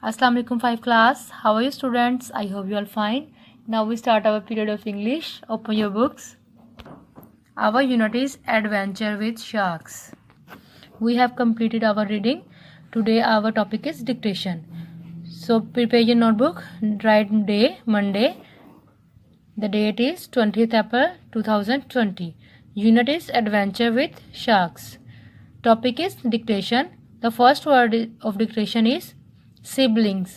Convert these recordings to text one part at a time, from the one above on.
Assalamu alaikum 5 class. How are you students? I hope you all fine. Now we start our period of English. Open your books. Our unit is Adventure with Sharks. We have completed our reading. Today our topic is dictation. So prepare your notebook. Write day Monday. The date is 20th April 2020. Unit is Adventure with Sharks. Topic is dictation. The first word of dictation is siblings.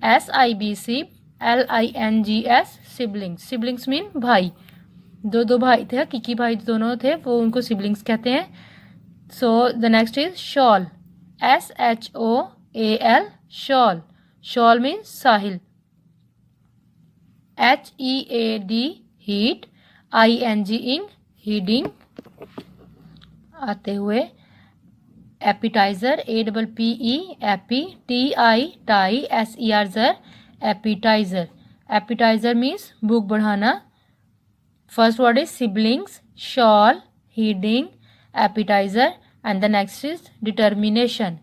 SIBCLINGS siblings. Siblings mean भाई. दो भाई थे, Kiki भाई दोनों थे, वो उनको siblings कहते हैं. So the next is shawl. SHOAL shawl. Shawl means Sahil. HEAD heat. ING heeding. आते हुए appetizer. APPE appy. TI tie. SER appetizer. Appetizer means भूख बढ़ाना. First word is siblings, shawl, heeding, appetizer, and the next is determination.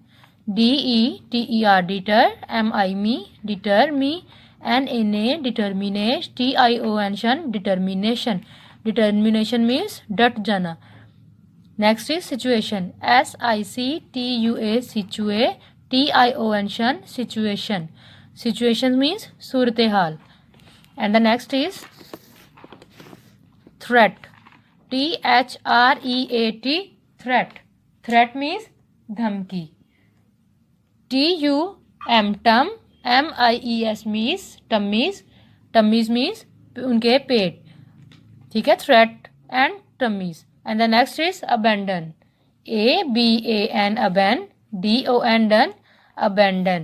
DETER deter. MIME deter me. NNA determination. TION determination. Determination means डट जाना. Next is situation. SICTUA situa. TION situation. Situation means Surat hall. And the next is threat. THREAT threat. Threat means धमकी. TUM tum. MIES means tummies. Tummies means उनके पेट. ठीक है, threat and tummies. And the next is abandon. ABAN aban. DON done. Abandon.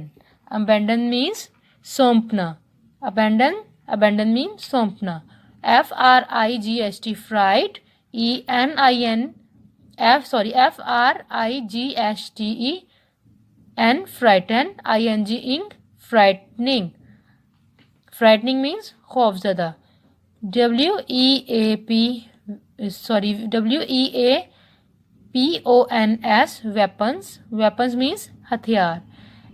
Abandon means सौंपना. Abandon means सौंपना. FRIGST fright. FRIGSTE and frighten. ING frightening. Frightening means खौफज़दा. WEAPONS weapons. Weapons means हथियार.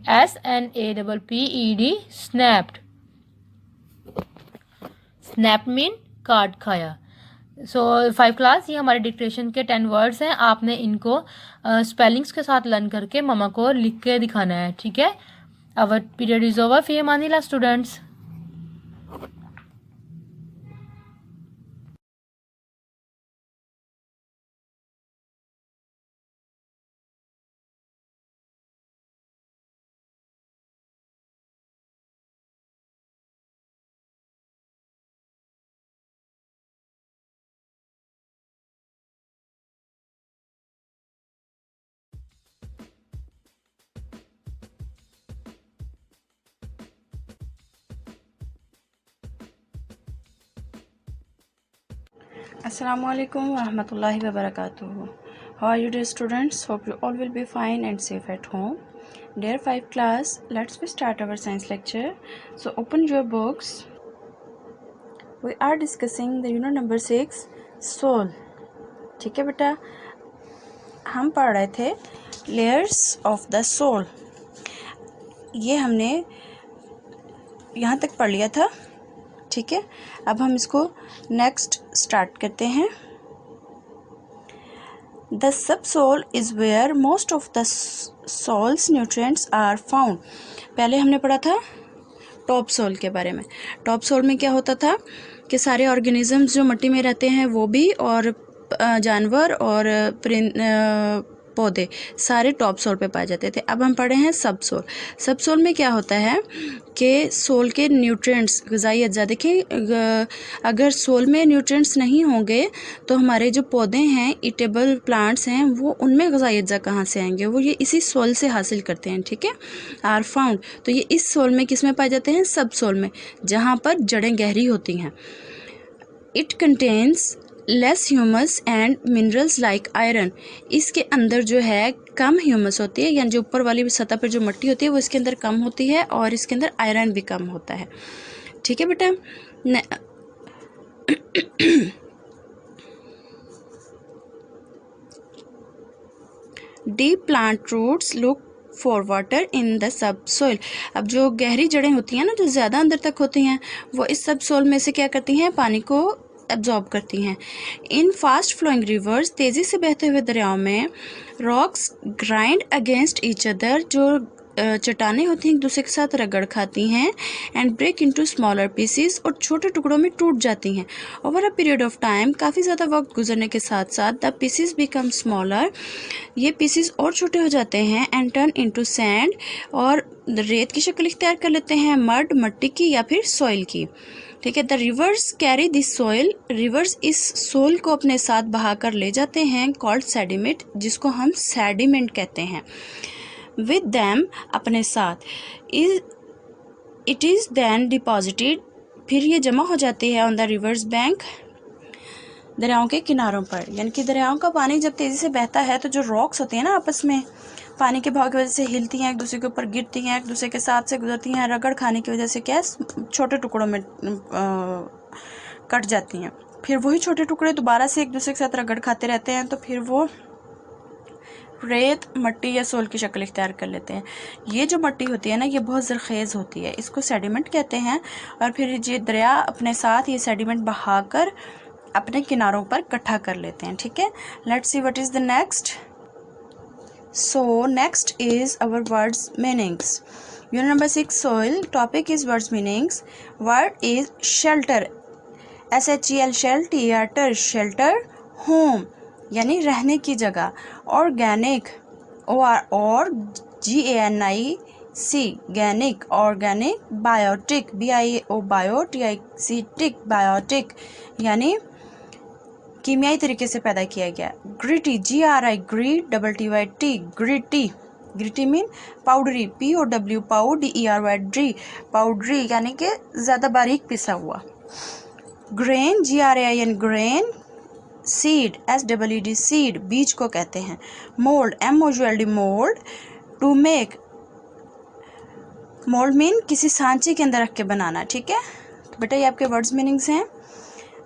SNAPPED snapped. Snapped mean काट खाया. सो 5 class, ये हमारे dictation के 10 words हैं. आपने इनको स्पेलिंग्स के साथ लर्न करके मम्मा को लिख के दिखाना है. ठीक है. Our period is over. फी अमानिल्लाह students. Assalamualaikum warahmatullahi wabarakatuh. How are you dear students? Hope you all will be fine and safe at home. Dear 5 class, let's start our science lecture. So open your books. We are discussing the unit number 6 soul. ठीक है बेटा, हम पढ़ रहे थे layers of the soul. ये हमने यहाँ तक पढ़ लिया था. ठीक है, अब हम इसको नेक्स्ट स्टार्ट करते हैं. The subsoil is where most of the soil's nutrients are found. पहले हमने पढ़ा था टॉप सोल के बारे में. टॉप सोल में क्या होता था कि सारे ऑर्गेनिजम्स जो मिट्टी में रहते हैं वो भी, और जानवर और पौधे सारे टॉप सोल पे पाए जाते थे. अब हम पढ़े हैं सब सोल. सब सोल में क्या होता है कि सोल के न्यूट्रिएंट्स, ग़िज़ाई अज्जा. देखें, अगर सोल में न्यूट्रिएंट्स नहीं होंगे तो हमारे जो पौधे हैं, ईटेबल प्लांट्स हैं, वो उनमें ग़िज़ाई अज्जा कहाँ से आएंगे? वो ये इसी सोल से हासिल करते हैं. ठीक है, आर फाउंड. तो ये इस सोल में किस में पाए जाते हैं? सब सोल में, जहाँ पर जड़ें गहरी होती हैं. It contains less humus and minerals like iron. इसके अंदर जो है कम ह्यूमस होती है, यानी जो ऊपर वाली सतह पर जो मिट्टी होती है वो इसके अंदर कम होती है, और इसके अंदर आयरन भी कम होता है. ठीक है बेटा. Deep plant roots look for water in the subsoil. अब जो गहरी जड़ें होती हैं ना, जो ज़्यादा अंदर तक होती हैं, वो इस सब सोइल में से क्या करती हैं, पानी को एब्जॉर्ब करती हैं। इन फास्ट फ्लोइंग रिवर्स, तेज़ी से बहते हुए दरियाओं में, rocks grind against each other, जो चट्टानें होती हैं एक दूसरे के साथ रगड़ खाती हैं, and break into smaller pieces, और छोटे टुकड़ों में टूट जाती हैं। Over a period of time, काफ़ी ज़्यादा वक्त गुजरने के साथ साथ, द पीसीस बिकम स्मॉलर, ये पीसीस और छोटे हो जाते हैं, एंड टर्न इनटू सैंड, और रेत की शक्ल इख्तियार कर लेते हैं, मड मट्टी की या फिर सॉइल की। ठीक है। The reverse carry this soil, reverse इस सोइल को अपने साथ बहाकर ले जाते हैं, कॉल्ड सेडिमेंट, जिसको हम सेडिमेंट कहते हैं। विद दैम, अपने साथ, इट इज़ दैन डिपॉजिटेड, फिर ये जमा हो जाती है ऑन द रिवर्स बैंक, दरियाओं के किनारों पर। यानी कि दरियाओं का पानी जब तेज़ी से बहता है तो जो रॉक्स होती हैं ना, आपस में पानी के बहाव की वजह से हिलती हैं, एक दूसरे के ऊपर गिरती हैं, एक दूसरे के साथ से गुजरती हैं, रगड़ खाने की वजह से क्या छोटे टुकड़ों में कट जाती हैं। फिर वही छोटे टुकड़े दोबारा से एक दूसरे के साथ रगड़ खाते रहते हैं, तो फिर वो रेत, मट्टी या सोल की शक्ल इख्तियार कर लेते हैं। ये जो मट्टी होती है ना, ये बहुत ज़रखेज़ होती है, इसको सेडिमेंट कहते हैं। और फिर ये दरिया अपने साथ ये सेडिमेंट बहाकर अपने किनारों पर इकट्ठा कर लेते हैं। ठीक है। Let's see what is the next. So next is our words meanings. Unit number 6 soil, topic is words meanings. Word is shelter, SHEL shelter, shelter, home यानी रहने की जगह, ऑर्गेनिक, और GANIC ganic, organic, biotic, BIO biotic, biotic यानी कीमियाई तरीके से पैदा किया गया। Gritty, GRI TTY, gritty, gritty mean powdery, POW POWDERY, powdery यानी कि ज़्यादा बारीक पिसा हुआ। Grain, GRAIN grain, seed, SEED seed, बीज को कहते हैं। Mould, MOULD mould, to make, mould mean किसी सांचे के अंदर रख के बनाना। ठीक है। तो बेटा ये आपके वर्ड्स मीनिंग्स हैं।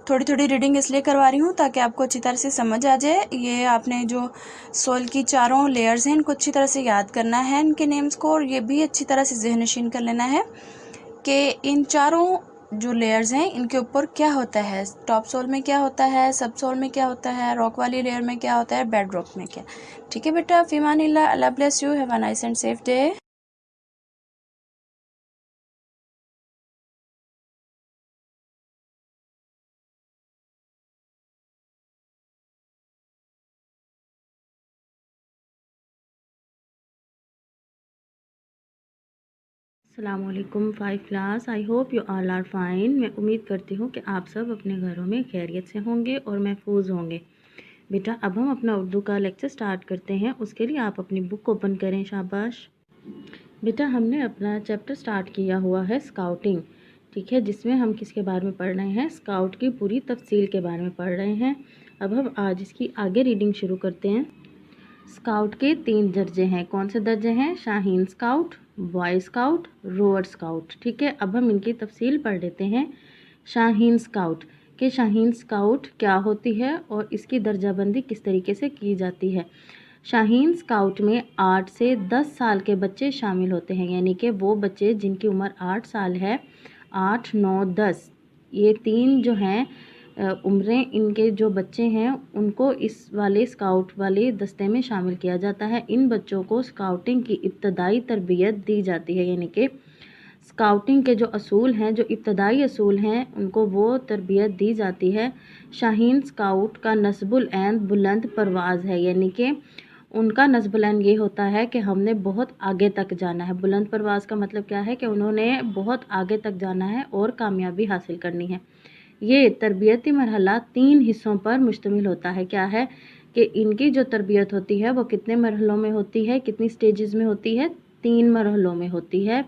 थोड़ी थोड़ी रीडिंग इसलिए करवा रही हूँ ताकि आपको अच्छी तरह से समझ आ जाए। ये आपने जो सोल की चारों लेयर्स हैं, इनको अच्छी तरह से याद करना है, इनके नेम्स को, और ये भी अच्छी तरह से ज़हनशीन कर लेना है कि इन चारों जो लेयर्स हैं इनके ऊपर क्या होता है। टॉप सोल में क्या होता है, सब सोल में क्या होता है, रॉक वाली लेयर में क्या होता है, बेड रॉक में क्या। ठीक है बेटा। फ़िमानिल्लाह, Allah bless you, have a nice and safe day. अस्सलामुअलैकुम 5 class, I hope you all are fine. मैं उम्मीद करती हूँ कि आप सब अपने घरों में खैरियत से होंगे और महफूज होंगे। बेटा अब हम अपना उर्दू का लेक्चर स्टार्ट करते हैं। उसके लिए आप अपनी बुक ओपन करें। शाबाश बेटा, हमने अपना चैप्टर स्टार्ट किया हुआ है स्काउटिंग। ठीक है, जिसमें हम किसके बारे में पढ़ रहे हैं, स्काउट की पूरी तफसील के बारे में पढ़ रहे हैं। अब हम आज इसकी आगे रीडिंग शुरू करते हैं। स्काउट के 3 दर्जे हैं। कौन से दर्जे हैं? Shaheen scout, boy scout, row or scout. ठीक है, अब हम इनकी तफसील पढ़ लेते हैं। शाहीन स्काउट के शाहीन स्काउट क्या होती है और इसकी दर्जाबंदी किस तरीके से की जाती है। शाहीन स्काउट में 8 से 10 साल के बच्चे शामिल होते हैं, यानी कि वो बच्चे जिनकी उम्र 8 साल है, 8, 9, 10, ये 3 जो हैं उम्रें, इनके जो बच्चे हैं उनको इस वाले स्काउट वाले दस्ते में शामिल किया जाता है। इन बच्चों को स्काउटिंग की इब्तदाई तरबियत दी जाती है, यानी कि स्काउटिंग के जो असूल हैं, जो इब्तदाई असूल हैं, उनको वो तरबियत दी जाती है। शाहीन स्काउट का नस्बुल ऐन बुलंद परवाज़ है, यानी कि उनका नस्बुल ऐन ये होता है कि हमने बहुत आगे तक जाना है। बुलंद परवाज़ का मतलब क्या है कि उन्होंने बहुत आगे तक जाना है और कामयाबी हासिल करनी है। ये तरबियती मरहला 3 हिस्सों पर मुश्तमिल होता है। क्या है कि इनकी जो तरबियत होती है वो कितने मरहलों में होती है, कितनी स्टेजेस में होती है? 3 मरहलों में होती है,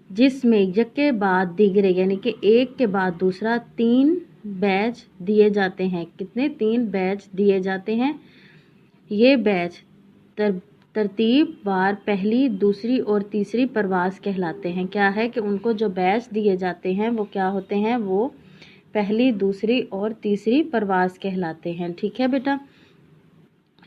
जिसमें एक के बाद दीगरे, यानी कि एक के बाद दूसरा 3 बैच दिए जाते हैं। कितने? 3 बैच दिए जाते हैं। ये बैच तरतीब वार पहली, दूसरी और तीसरी परवाज़ कहलाते हैं। क्या है कि उनको जो बैच दिए जाते हैं वो क्या होते हैं? वो पहली, दूसरी और तीसरी परवाज़ कहलाते हैं। ठीक है बेटा।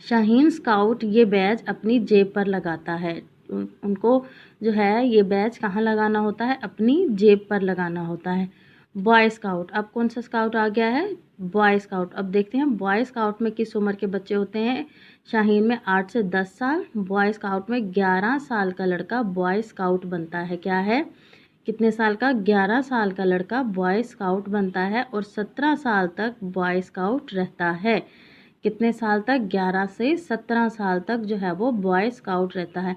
शाहीन स्काउट ये बैच अपनी जेब पर लगाता है। उनको जो है ये बैच कहाँ लगाना होता है, अपनी जेब पर लगाना होता है। बॉय स्काउट, अब कौन सा स्काउट आ गया है, बॉय स्काउट। अब देखते हैं बॉय स्काउट में किस उम्र के बच्चे होते हैं। शाहीन में 8 से 10 साल, बॉय स्काउट में 11 साल का लड़का बॉय स्काउट बनता है। क्या है, कितने साल का, 11 साल का लड़का बॉय स्काउट बनता है और 17 साल तक बॉय स्काउट रहता है। कितने साल तक, 11 से 17 साल तक जो है वो बॉय स्काउट रहता है।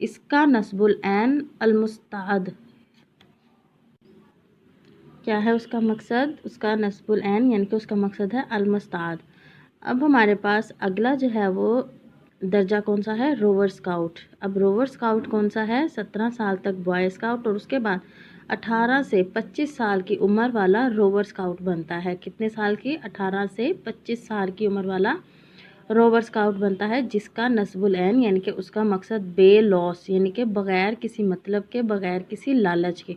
इसका नस्बुल ऐन अलमुस्ताद, क्या है उसका मकसद, उसका नस्बुल ऐन यानी कि उसका मकसद है अलमुस्ताद। अब हमारे पास अगला जो है वो दर्जा कौन सा है, रोवर स्काउट। अब रोवर स्काउट कौन सा है, 17 साल तक बॉय स्काउट और उसके बाद 18 से 25 साल की उम्र वाला रोवर स्काउट बनता है। कितने साल की, 18 से 25 साल की उम्र वाला रोवर स्काउट बनता है, जिसका नस्बुल ऐन यानी कि उसका मकसद बे लॉस यानी कि बग़ैर किसी मतलब के, बग़ैर किसी लालच के,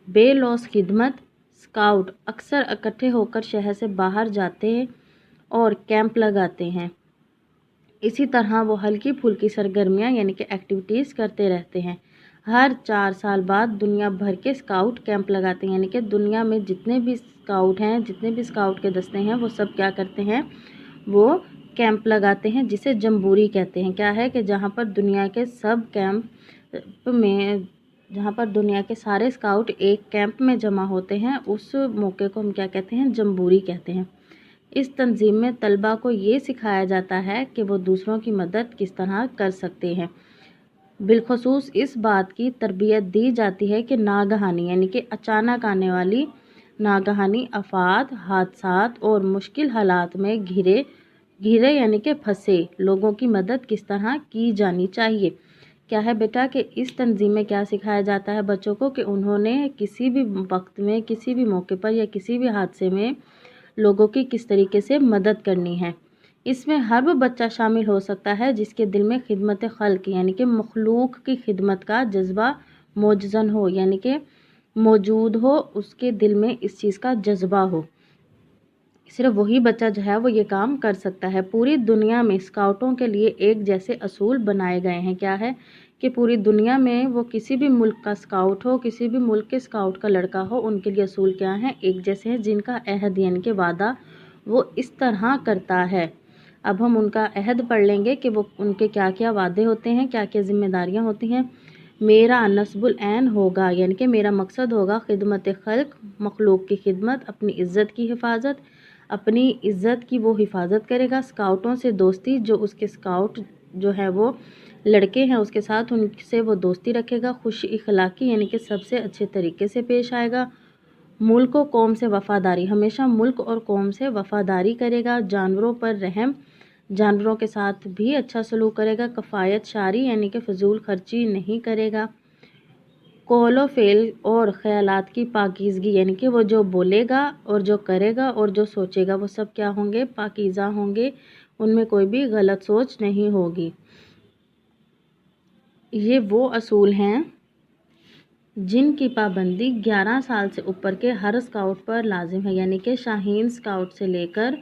बेलौस खिदमत। स्काउट अक्सर इकट्ठे होकर शहर से बाहर जाते हैं और कैंप लगाते हैं। इसी तरह वो हल्की फुल्की सरगर्मियाँ यानी कि एक्टिविटीज़ करते रहते हैं। हर 4 साल बाद दुनिया भर के स्काउट कैंप लगाते हैं, यानी कि दुनिया में जितने भी स्काउट हैं, जितने भी स्काउट के दस्ते हैं, वो सब क्या करते हैं, वो कैंप लगाते हैं, जिसे जम्बूरी कहते हैं। क्या है कि जहाँ पर दुनिया के सब कैंप में, जहाँ पर दुनिया के सारे स्काउट एक कैंप में जमा होते हैं, उस मौके को हम क्या कहते हैं, जम्बूरी कहते हैं। इस तंजीम में तलबा को ये सिखाया जाता है कि वो दूसरों की मदद किस तरह कर सकते हैं। बिलखसूस इस बात की तरबियत दी जाती है कि नागहानी यानी कि अचानक आने वाली नागहानी आफात, हादसात और मुश्किल हालात में घिरे यानी कि फंसे लोगों की मदद किस तरह की जानी चाहिए। क्या है बेटा कि इस तंजीम में क्या सिखाया जाता है बच्चों को कि उन्होंने किसी भी वक्त में, किसी भी मौके पर या किसी भी हादसे में लोगों की किस तरीके से मदद करनी है। इसमें हर वो बच्चा शामिल हो सकता है जिसके दिल में खिदमत खल्क यानी कि मखलूक की खिदमत का जज्बा मौजूद हो, यानी कि मौजूद हो, उसके दिल में इस चीज़ का जज्बा हो। सिर्फ वही बच्चा जो है वो ये काम कर सकता है। पूरी दुनिया में स्काउटों के लिए एक जैसे असूल बनाए गए हैं। क्या है कि पूरी दुनिया में वो किसी भी मुल्क का स्काउट हो, किसी भी मुल्क के स्काउट का लड़का हो, उनके लिए असूल क्या हैं, एक जैसे हैं, जिनका अहद यानी कि वादा वो इस तरह करता है। अब हम उनका अहद पढ़ लेंगे कि वो उनके क्या क्या वादे होते हैं, क्या क्या जिम्मेदारियाँ होती हैं। मेरा नस्बुल ऐन होगा यानी कि मेरा मकसद होगा खिदमत खल्क, मखलूक की खिदमत, अपनी इज़्ज़त की हिफाजत, अपनी इज़्ज़त की वो हिफाजत करेगा। स्काउटों से दोस्ती, जो उसके स्काउट जो है वो लड़के हैं उसके साथ उनसे वो दोस्ती रखेगा। खुश इखलाकी यानी कि सबसे अच्छे तरीके से पेश आएगा। मुल्क व कौम से वफ़ादारी, हमेशा मुल्क और कौम से वफ़ादारी करेगा। जानवरों पर रहम, जानवरों के साथ भी अच्छा सलूक करेगा। कफ़ायत शारी यानी कि फ़जूल खर्ची नहीं करेगा। कौलो फ़ेल और ख़यालात की पाकीज़गी यानी कि वो जो बोलेगा और जो करेगा और जो सोचेगा वो सब क्या होंगे, पाकीज़ा होंगे, उनमें कोई भी गलत सोच नहीं होगी। ये वो असूल हैं जिनकी पाबंदी 11 साल से ऊपर के हर स्काउट पर लाजिम है, यानी कि शाहीन स्काउट से लेकर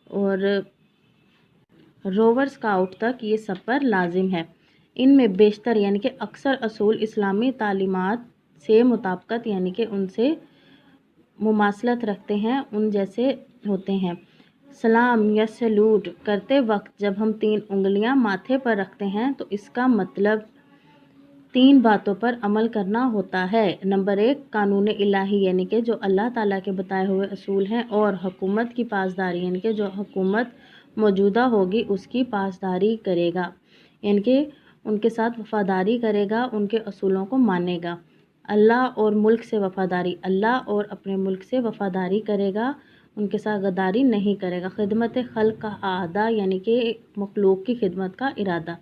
और रोवर स्काउट तक ये सब पर लाजिम है। इनमें बेशतर यानी कि अक्सर असूल इस्लामी तालीमात से मुताबिकत यानी कि उनसे मुमासलत रखते हैं, उन जैसे होते हैं। सलाम या सैल्यूट करते वक्त जब हम 3 उंगलियां माथे पर रखते हैं तो इसका मतलब 3 बातों पर अमल करना होता है। नंबर 1, कानून इलाही यानी कि जो अल्लाह ताला के बताए हुए असूल हैं, और हुकूमत की पासदारी यानी कि जो हुकूमत मौजूदा होगी उसकी पासदारी करेगा, यानी कि उनके साथ वफ़ादारी करेगा, उनके असूलों को मानेगा। अल्लाह और मुल्क से वफ़ादारी, अल्लाह और अपने मुल्क से वफ़ादारी करेगा, उनके साथ गद्दारी नहीं करेगा। खिदमत खल्क का आदा यानी कि मखलूक की खिदमत का इरादा।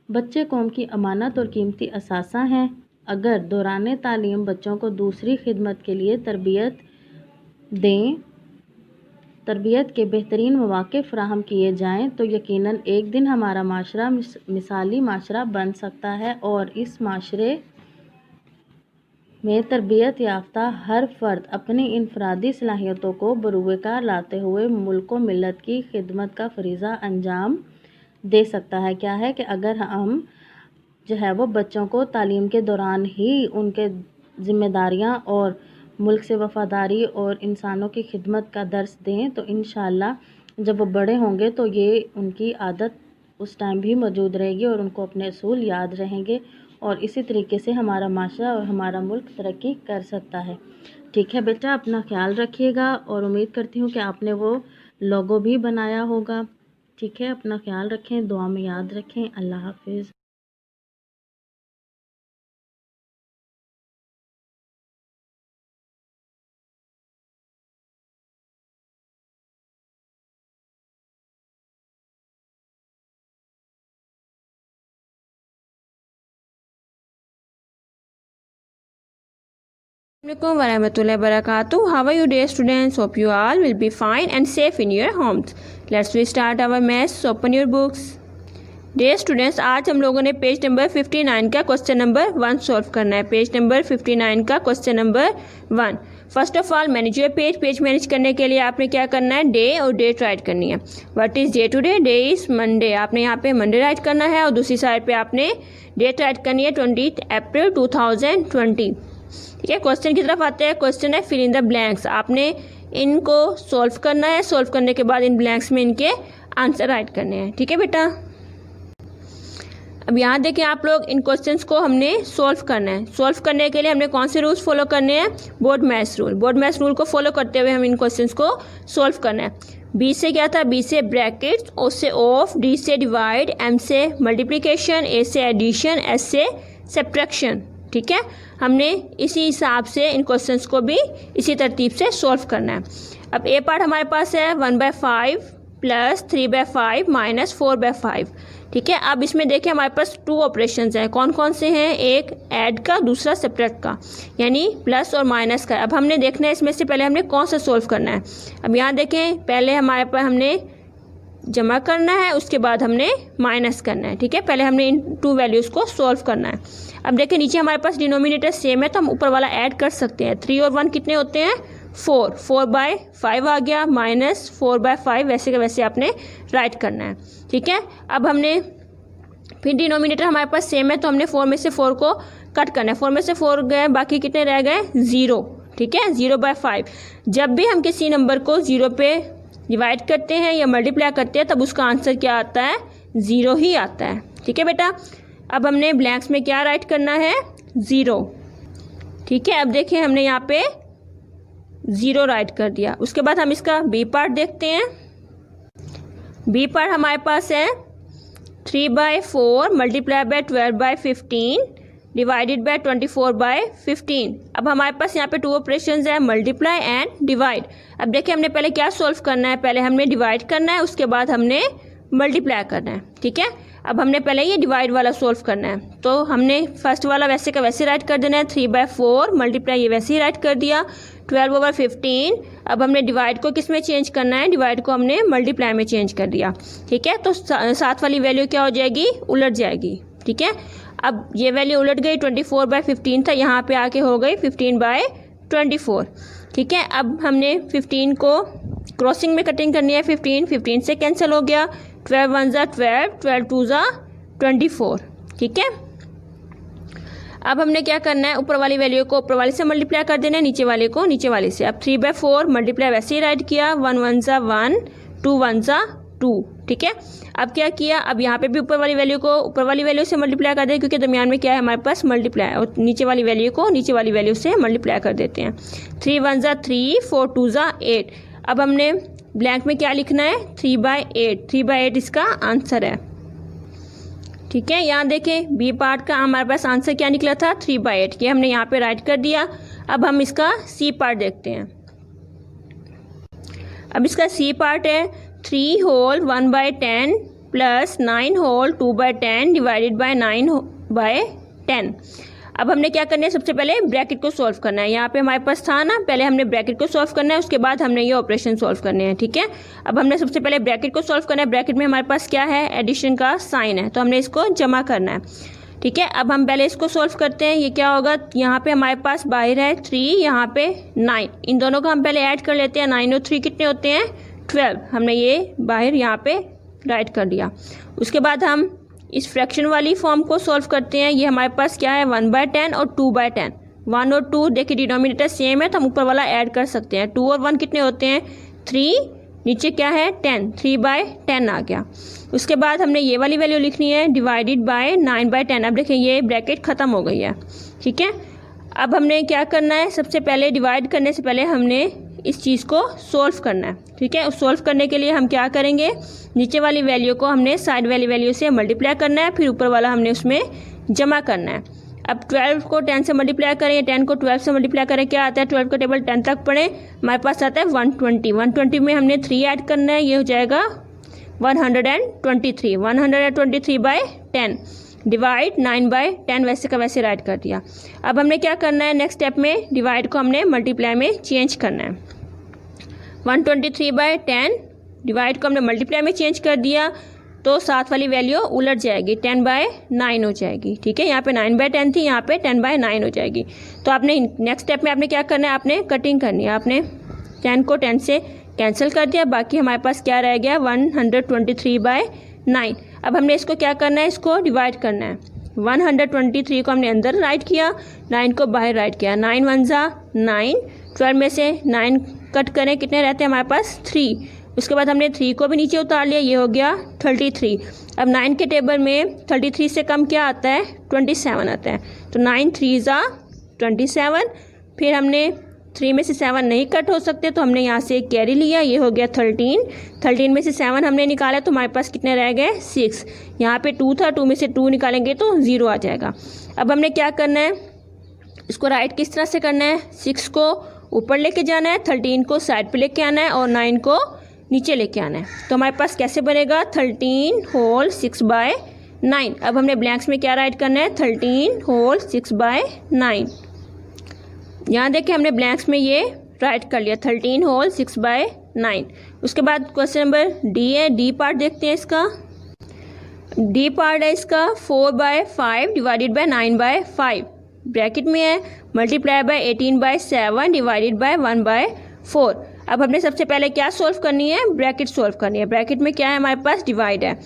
बच्चे कौम की अमानत और कीमती असासा हैं। अगर दौरान तालीम बच्चों को दूसरी खिदमत के लिए तरबियत दें, तरबियत के बेहतरीन मौक़े फ़राहम किए जाएँ तो यकीनन एक दिन हमारा माशरा मिसाली माशरा बन सकता है और इस माशरे में तरबियत याफ्ता हर फ़र्द अपनी इनफरादी सलाहियतों को बरूएकार लाते हुए मुल्क व मिल्लत की खिदमत का फ़रीज़ा अंजाम दे सकता है। क्या है कि अगर हम जो है वो बच्चों को तालीम के दौरान ही उनके ज़िम्मेदारियां और मुल्क से वफ़ादारी और इंसानों की खिदमत का दर्स दें, तो इंशाअल्लाह जब वो बड़े होंगे तो ये उनकी आदत उस टाइम भी मौजूद रहेगी और उनको अपने असूल याद रहेंगे और इसी तरीके से हमारा माशरा और हमारा मुल्क तरक्की कर सकता है। ठीक है बेटा, अपना ख्याल रखिएगा और उम्मीद करती हूँ कि आपने वो लोगो भी बनाया होगा। ठीक है, अपना ख्याल रखें, दुआ में याद रखें। अल्लाह हाफिज़। Assalamualaikum warahmatullahi wabarakatuh. How are you dear students? Hope you all will be fine and safe in your homes. Let's we start our maths. Open your books. Dear students, आज हम लोगों ने पेज नंबर 59 का question number 1 solve करना है। Page number 59 का question number 1। First of all manage your page manage करने के लिए आपने क्या करना है, डे और डेट राइट करनी है। What is day today? Day is Monday. आपने यहाँ पे मंडे राइट करना है और दूसरी साइड पे आपने डेट राइट करनी है 20 अप्रैल 2020। ठीक है, क्वेश्चन की तरफ आते हैं। क्वेश्चन है फिल इन द ब्लैंक्स। आपने इनको सॉल्व करना है। सॉल्व करने के बाद इन ब्लैंक्स में इनके आंसर राइट करने हैं। ठीक है बेटा, अब यहाँ देखें आप लोग, इन क्वेश्चंस को हमने सॉल्व करना है। सॉल्व करने के लिए हमने कौन से रूल्स फॉलो करने हैं? Board maths rule. Board maths rule को फॉलो करते हुए हम इन क्वेश्चंस को सॉल्व करना है। बी से क्या था? बी से ब्रैकेट्स, ओ से ऑफ, डी से डिवाइड, एम से मल्टीप्लिकेशन, ए से एडिशन, एस से सब्ट्रैक्शन। ठीक है, हमने इसी हिसाब से इन क्वेश्चंस को भी इसी तरतीब से सॉल्व करना है। अब ए पार्ट हमारे पास है 1/5 प्लस 3/5 माइनस 4/5। ठीक है, अब इसमें देखिए हमारे पास 2 ऑपरेशंस हैं। कौन कौन से हैं? एक ऐड का, दूसरा सब्ट्रैक्ट का, यानी प्लस और माइनस का। अब हमने देखना है इसमें से पहले हमने कौन सा सॉल्व करना है। अब यहाँ देखें, पहले हमारे पास हमने जमा करना है, उसके बाद हमने माइनस करना है। ठीक है, पहले हमने इन 2 वैल्यूज़ को सॉल्व करना है। अब देखिए नीचे हमारे पास डिनोमिनेटर सेम है तो हम ऊपर वाला ऐड कर सकते हैं। 3 और 1 कितने होते हैं? 4। 4/5 आ गया माइनस 4/5, वैसे का वैसे आपने राइट करना है। ठीक है, अब हमने फिर डिनोमिनेटर हमारे पास सेम है तो हमने 4 में से 4 को कट करना है। 4 में से 4 गए, बाकी कितने रह गए? 0। ठीक है, 0/5। जब भी हम किसी नंबर को 0 पे डिवाइड करते हैं या मल्टीप्लाई करते हैं तब उसका आंसर क्या आता है? 0 ही आता है। ठीक है बेटा, अब हमने ब्लैंक्स में क्या राइट करना है? 0। ठीक है, अब देखिए हमने यहाँ पे 0 राइट कर दिया। उसके बाद हम इसका बी पार्ट देखते हैं। बी पार्ट हमारे पास है 3/4 मल्टीप्लाई बाय 12/15 डिवाइडेड बाय 24/15। अब हमारे पास यहाँ पे 2 ऑपरेशंस है, मल्टीप्लाई एंड डिवाइड। अब देखिए हमने पहले क्या सॉल्व करना है? पहले हमने डिवाइड करना है, उसके बाद हमने मल्टीप्लाई करना है। ठीक है, अब हमने पहले ये डिवाइड वाला सॉल्व करना है तो हमने फर्स्ट वाला वैसे का वैसे राइट कर देना है। 3/4 मल्टीप्लाई ये वैसे ही राइट कर दिया 12/15। अब हमने डिवाइड को किस में चेंज करना है? डिवाइड को हमने मल्टीप्लाई में चेंज कर दिया। ठीक है, तो साथ वाली वैल्यू क्या हो जाएगी? उलट जाएगी। ठीक है, अब ये वैल्यू उलट गई, 24/15 था, यहाँ पे आके हो गई 15/24। ठीक है, अब हमने 15 को क्रॉसिंग में कटिंग करनी है। 15 से कैंसिल हो गया, 12 1 ज़ा 12, 12 2 ज़ा 24। ठीक है, अब हमने क्या करना है? ऊपर वाली वैल्यू को ऊपर वाले से मल्टीप्लाई कर देना है, नीचे वाले को नीचे वाले से। अब 3/4 मल्टीप्लाई वैसे ही राइट किया, 1 1 ज़ा 1, 2 1 ज़ा 2। ठीक है, अब क्या किया? अब यहाँ पे भी ऊपर वाली वैल्यू को ऊपर वाली वैल्यू से मल्टीप्लाई कर दें क्योंकि दरमियान में क्या है हमारे पास? मल्टीप्लाई, और नीचे वाली वैल्यू को नीचे वाली वैल्यू से मल्टीप्लाई कर देते हैं। 3 1 ज़ा 3, 4 2 ज़ा 8। अब हमने ब्लैंक में क्या लिखना है? 3/8। 3/8 इसका आंसर है। ठीक है, यहाँ देखें बी पार्ट का हमारे पास आंसर क्या निकला था? 3/8। ये हमने यहाँ पे राइट कर दिया। अब हम इसका सी पार्ट देखते हैं। अब इसका सी पार्ट है 3 होल 1/10 प्लस 9 होल 2/10 डिवाइडेड बाय 9/10। अब हमने क्या करना है? सबसे पहले ब्रैकेट को सॉल्व करना है। यहाँ पे हमारे पास था ना, पहले हमने ब्रैकेट को सॉल्व करना है, उसके बाद हमने ये ऑपरेशन सॉल्व करने हैं। ठीक है, अब हमने सबसे पहले ब्रैकेट को सॉल्व करना है। ब्रैकेट में हमारे पास क्या है? एडिशन का साइन है, तो हमने इसको जमा करना है। ठीक है, अब हम पहले इसको सॉल्व करते हैं। ये क्या होगा? यहाँ पे हमारे पास बाहर है 3, यहाँ पे 9। इन दोनों को हम पहले ऐड कर लेते हैं। 9 और 3 कितने होते हैं? 12। हमने ये बाहर यहाँ पे राइट कर दिया। उसके बाद हम इस फ्रैक्शन वाली फॉर्म को सॉल्व करते हैं। ये हमारे पास क्या है 1/10 और 2/10। 1 और 2 देखिए डिनोमिनेटर सेम है तो हम ऊपर वाला ऐड कर सकते हैं। 2 और 1 कितने होते हैं 3, नीचे क्या है 10, 3/10 आ गया। उसके बाद हमने ये वाली वैल्यू लिखनी है डिवाइडेड बाय 9/10। अब देखिए ये ब्रैकेट ख़त्म हो गई है, ठीक है। अब हमने क्या करना है, सबसे पहले डिवाइड करने से पहले हमने इस चीज़ को सोल्व करना है, ठीक है। सोल्व करने के लिए हम क्या करेंगे, नीचे वाली वैल्यू को हमने साइड वाली वैल्यू से मल्टीप्लाई करना है, फिर ऊपर वाला हमने उसमें जमा करना है। अब 12 को 10 से मल्टीप्लाई करें, 10 को 12 से मल्टीप्लाई करें, क्या आता है 12 का टेबल 10 तक पढ़ें, हमारे पास आता है 120। 120 में हमने 3 ऐड करना है, ये हो जाएगा 123। 123/10 डिवाइड 9/10 वैसे का वैसे राइट कर दिया। अब हमने क्या करना है, नेक्स्ट स्टेप में डिवाइड को हमने मल्टीप्लाई में चेंज करना है। 123/10 डिवाइड को हमने मल्टीप्लाई में चेंज कर दिया तो साथ वाली वैल्यू उलट जाएगी, 10/9 हो जाएगी, ठीक है। यहाँ पे 9/10 थी, यहाँ पे 10/9 हो जाएगी। तो आपने नेक्स्ट स्टेप में आपने क्या करना है, आपने कटिंग करनी है। आपने 10 को 10 से कैंसिल कर दिया, बाकी हमारे पास क्या रह गया 123/9। अब हमने इसको क्या करना है, इसको डिवाइड करना है। 123 को हमने अंदर राइट किया, 9 को बाहर राइट किया। 9 1 जा 9, 12 में से 9 कट करें, कितने रहते हैं हमारे पास 3। उसके बाद हमने 3 को भी नीचे उतार लिया, ये हो गया 33। अब 9 के टेबल में 33 से कम क्या आता है 27 आता है, तो 9 3 जा 27। फिर हमने 3 में से 7 नहीं कट हो सकते तो हमने यहाँ से कैरी लिया, ये हो गया 13। 13 में से 7 हमने निकाला तो हमारे पास कितने रह गए 6। यहाँ पे 2 था, 2 में से 2 निकालेंगे तो 0 आ जाएगा। अब हमने क्या करना है, इसको राइट किस तरह से करना है, 6 को ऊपर लेके जाना है, 13 को साइड पे लेके आना है और 9 को नीचे लेके आना है। तो हमारे पास कैसे बनेगा 13 होल 6/9। अब हमने ब्लैंक्स में क्या राइट करना है 13 होल 6/9। यहाँ देखिए हमने ब्लैंक्स में ये राइट कर लिया 13 होल 6/9। उसके बाद क्वेश्चन नंबर डी है, डी पार्ट देखते हैं इसका। डी पार्ट है इसका 4/5 डिवाइडेड बाय 9/5 ब्रैकेट में है, मल्टीप्लाई बाय 18/7 डिवाइडेड बाय 1/4। अब हमने सबसे पहले क्या सोल्व करनी है, ब्रैकेट सोल्व करनी है। ब्रैकेट में क्या है हमारे पास डिवाइड है।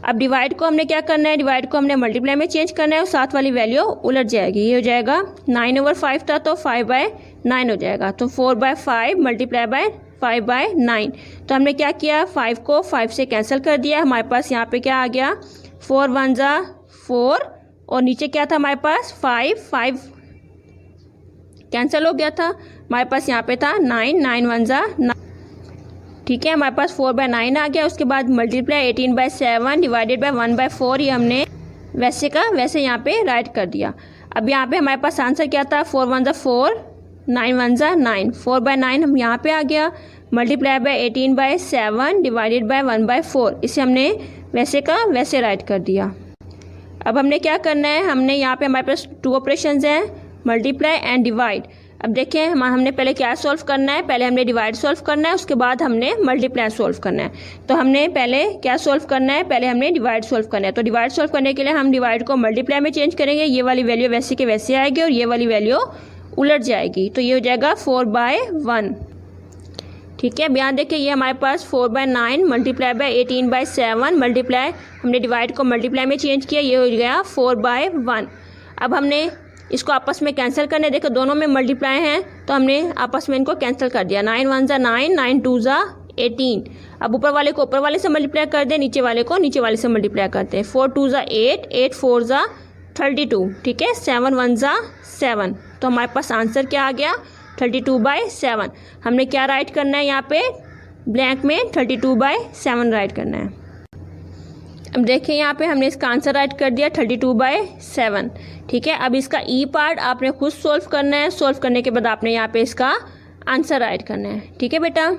अब डिवाइड को हमने क्या करना है, डिवाइड को हमने मल्टीप्लाई में चेंज करना है और साथ वाली वैल्यू उलट जाएगी, ये हो जाएगा 9/5 था तो 5/9 हो जाएगा। तो 4/5 मल्टीप्लाई बाय 5/9। तो हमने क्या किया 5 को 5 से कैंसिल कर दिया, हमारे पास यहाँ पे क्या आ गया 4 1 जा 4 और नीचे क्या था हमारे पास 5 कैंसिल हो गया था, हमारे पास यहाँ पे था 9 9 1 जा 9, ठीक है। हमारे पास 4/9 आ गया। उसके बाद मल्टीप्लाई 18/7 डिवाइडेड बाय 1/4, ये हमने वैसे का वैसे यहाँ पे राइट कर दिया। अब यहाँ पे हमारे पास आंसर क्या था 4 1 जा 4, 9 1 जा 9, 4/9 हम यहाँ पे आ गया। मल्टीप्लाई बाय 18/7 डिवाइडेड बाय 1/4, इसे हमने वैसे का वैसे राइट कर दिया। अब हमने क्या करना है, हमने यहाँ पे हमारे पास 2 ऑपरेशंस हैं, मल्टीप्लाई एंड डिवाइड। अब देखें हमने पहले क्या सॉल्व करना है, पहले हमने डिवाइड सॉल्व करना है, उसके बाद हमने मल्टीप्लाई सॉल्व करना है। तो हमने पहले क्या सॉल्व करना है, पहले हमने डिवाइड सॉल्व करना है। तो डिवाइड सॉल्व करने के लिए हम डिवाइड को मल्टीप्लाई में चेंज करेंगे, ये वाली वैल्यू वैसे के वैसे आएगी और ये वाली वैल्यू उलट जाएगी, तो ये हो जाएगा 4/1, ठीक है। अब यहाँ देखिए ये हमारे पास 4/9 मल्टीप्लाई बाय 18/7 मल्टीप्लाई हमने डिवाइड को मल्टीप्लाई में चेंज किया, ये हो गया 4/1। अब हमने इसको आपस में कैंसिल करने, देखो दोनों में मल्टीप्लाई हैं तो हमने आपस में इनको कैंसिल कर दिया। 9 1 जा 9, 9 2 जा 18। अब ऊपर वाले को ऊपर वाले से मल्टीप्लाई कर दे, नीचे वाले को नीचे वाले से मल्टीप्लाई करते हैं। 4 2 जा 8, 8 4 जा 32, ठीक है। 7 1 जा 7, तो हमारे पास आंसर क्या आ गया 32/7। हमने क्या राइट करना है यहाँ पे ब्लैंक में 32/7 राइट करना है। अब देखिए यहाँ पे हमने इसका आंसर राइट कर दिया 32/7, ठीक है। अब इसका ई पार्ट आपने खुद सोल्व करना है, सोल्व करने के बाद आपने यहाँ पे इसका आंसर राइट करना है, ठीक है बेटा।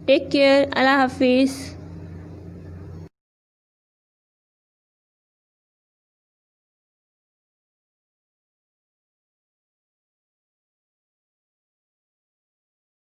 टेक केयर, अल्लाह हाफिज़।